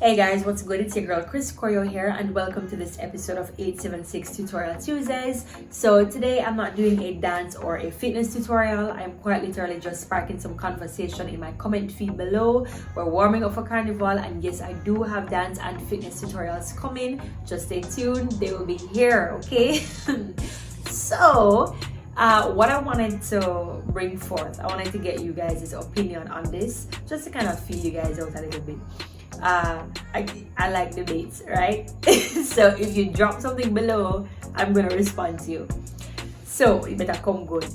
Hey guys, what's good? It's your girl Chris Choreo here and welcome to this episode of 876 Tutorial Tuesdays. So today I'm not doing a dance or a fitness tutorial. I'm quite literally just sparking some conversation in my comment feed below. We're warming up for Carnival and yes, I do have dance and fitness tutorials coming. Just stay tuned, they will be here, okay? So what I wanted to bring forth, I wanted to get you guys' opinion on this just to kind of feel you guys out a little bit. I like debates, right? So if you drop something below, I'm gonna respond to you. So you better come good.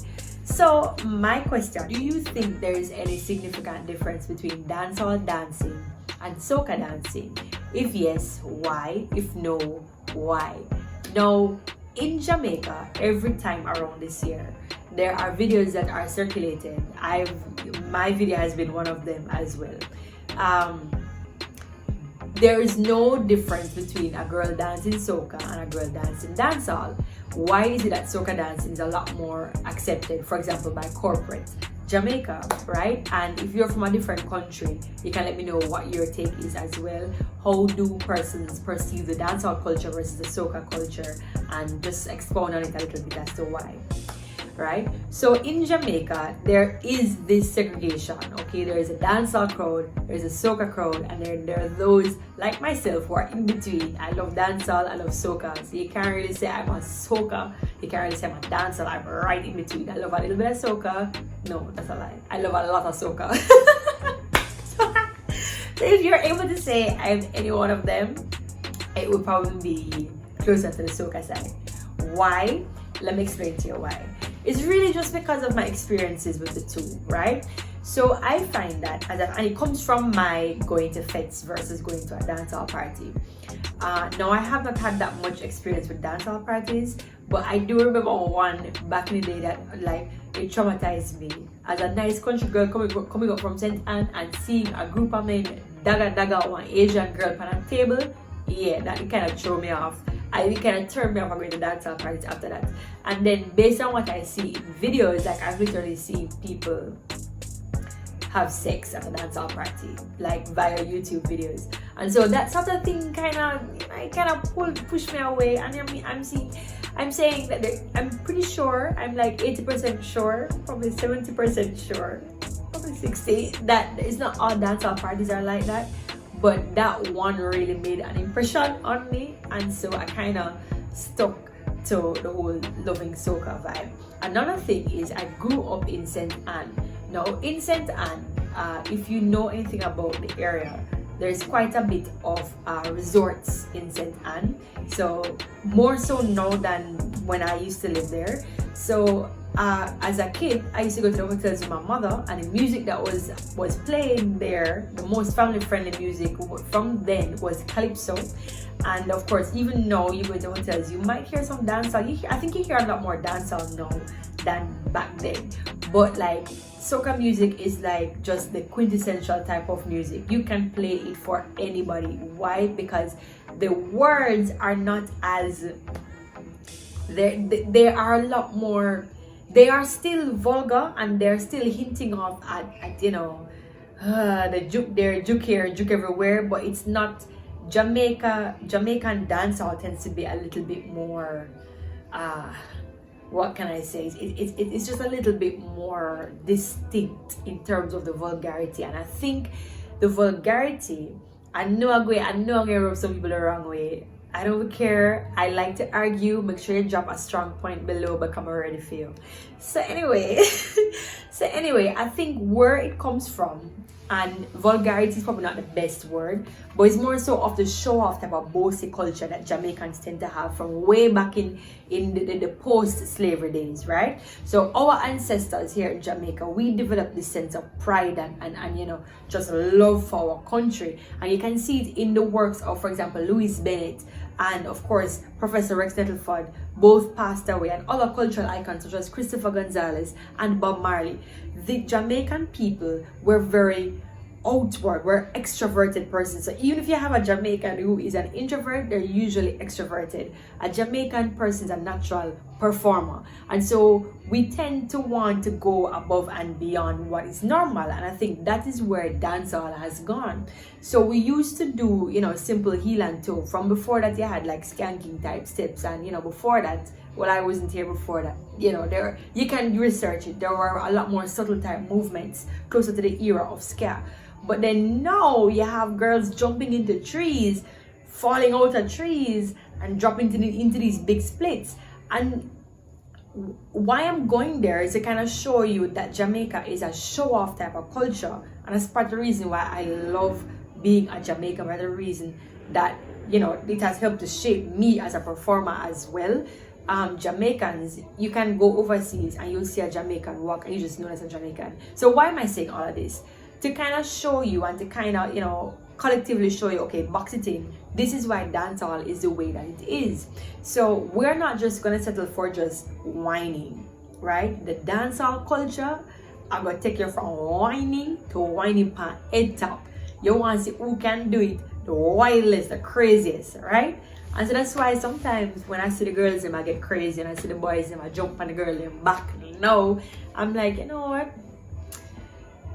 So my question, do you think there is any significant difference between dancehall dancing and soca dancing? If yes, why? If no, why? Now, in Jamaica, every time around this year, there are videos that are circulated. My video has been one of them as well. There is no difference between a girl dancing soca and a girl dancing dancehall. Why is it that soca dancing is a lot more accepted, for example, by corporate Jamaica, right? And if you're from a different country, you can let me know what your take is as well. How do persons perceive the dancehall culture versus the soca culture, and just expound on it a little bit as to why. Right? So in Jamaica, there is this segregation, okay? There is a dancehall crowd, there's a soca crowd, and there are those like myself who are in between. I love dancehall, I love soca. So you can't really say I'm a soca, you can't really say I'm a dancehall, I'm right in between. I love a little bit of soca. No, that's a lie. I love a lot of soca. So if you're able to say I'm any one of them, it would probably be closer to the soca side. Why? Let me explain to you why. It's really just because of my experiences with the two, right? So I find that, and it comes from my going to fets versus going to a dancehall party. Now I have not had that much experience with dancehall parties, but I do remember one back in the day that like it traumatized me. As a nice country girl coming up from St. Anne and seeing a group of men dagger one Asian girl on a table, yeah, that kind of threw me off. It kind of turned me off going to dancehall parties after that. And then based on what I see in videos, like I've literally seen people have sex at a dancehall party, like via YouTube videos. And so that sort of thing kind of pushed me away. And I'm saying that I'm pretty sure, I'm like 80% sure, probably 70% sure, probably 60%, that it's not all dancehall parties are like that. But that one really made an impression on me, and so I kind of stuck to the whole loving soca vibe. Another thing is I grew up in St. Anne. Now in St. Anne, if you know anything about the area, there's quite a bit of resorts in St. Anne. So more so now than when I used to live there. So as a kid, I used to go to the hotels with my mother, and the music that was playing there, the most family-friendly music from then was calypso. And of course, even now you go to hotels, you might hear some dancehall. I think you hear a lot more dancehall now than back then. But like soca music is like just the quintessential type of music. You can play it for anybody. Why? Because the words are not as they are a lot more. They are still vulgar and they're still hinting off at you know, the juke there, juke here, juke everywhere, but it's not Jamaican dancehall tends to be a little bit more what can I say? It's just a little bit more distinct in terms of the vulgarity. And I think the vulgarity, I know I'm gonna rub some people the wrong way. I don't care. I like to argue. Make sure you drop a strong point below, but I'm ready for you. So anyway, I think where it comes from, and vulgarity is probably not the best word, but it's more so of the show off type of bossy culture that Jamaicans tend to have from way back in the post-slavery days, right? So our ancestors here in Jamaica, we developed this sense of pride and you know, just love for our country. And you can see it in the works of, for example, Louis Bennett and of course Professor Rex Nettleford, both passed away, and other cultural icons such as Christopher Gonzalez and Bob Marley. The Jamaican people were very outward. We're extroverted persons. So even if you have a Jamaican who is an introvert, they're usually extroverted. A Jamaican person is a natural performer, and so we tend to want to go above and beyond what is normal, and I think that is where dancehall has gone. So we used to do, you know, simple heel and toe. From before that, you had like skanking type steps, and you know, before that, well, I wasn't here before that, you know, there, you can research it, there were a lot more subtle type movements closer to the era of ska. But then now you have girls jumping into trees, falling out of trees, and dropping into these big splits. And why I'm going there is to kind of show you that Jamaica is a show-off type of culture, and that's part of the reason why I love being a Jamaican, part of the reason that, you know, it has helped to shape me as a performer as well. Jamaicans, you can go overseas and you'll see a Jamaican walk and you just know as a Jamaican. So why am I saying all of this? To kind of show you and to kind of, you know, collectively show you, okay, box it in. This is why dancehall is the way that it is. So we're not just gonna settle for just whining, right? The dancehall culture, I'm gonna take you from whining to whining pan head top. You want to see who can do it the wildest, the craziest, right? And so that's why sometimes when I see the girls them I get crazy, and I see the boys them I jump on the girl them back. No, I'm like, you know what?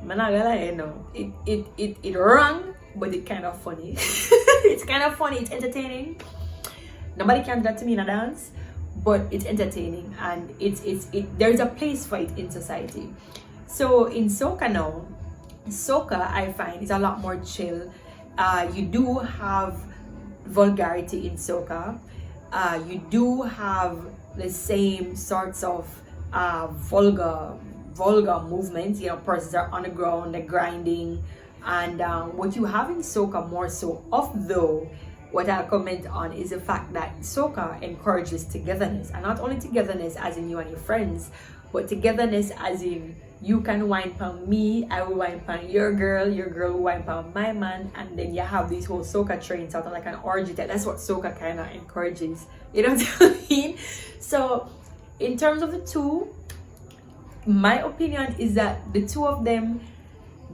I'm not gonna lie, you know, it wrong, but it's kind of funny. It's kind of funny, it's entertaining. Nobody can do that to me in a dance, but it's entertaining, and there's a place for it in society. So in soca now, soca I find is a lot more chill. You do have vulgarity in soca. You do have the same sorts of vulgar movements. You know, persons are on the ground, they're grinding, and what you have in soca more so of though, what I'll comment on is the fact that soca encourages togetherness, and not only togetherness as in you and your friends, but togetherness as in you can wine pan me, I will wine pan your girl will wine pan my man, and then you have these whole soca trains out like an orgy. That's what soca kind of encourages, you know what I mean? So in terms of the two, my opinion is that the two of them,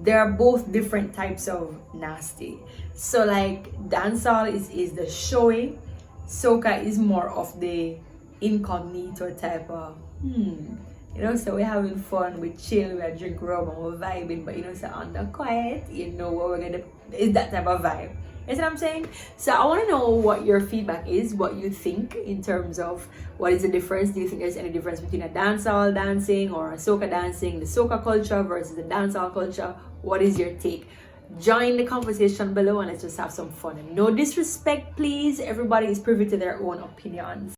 they're both different types of nasty. So like dancehall is the showy, soca is more of the incognito type of you know, so we're having fun, we chill, we drink rum and we're vibing, but you know, so on the quiet, you know what we're gonna, is that type of vibe. You see what I'm saying? So I want to know what your feedback is, what you think in terms of what is the difference. Do you think there's any difference between a dancehall dancing or a soca dancing, the soca culture versus the dancehall culture? What is your take? Join the conversation below and let's just have some fun. And no disrespect, please. Everybody is privy to their own opinions.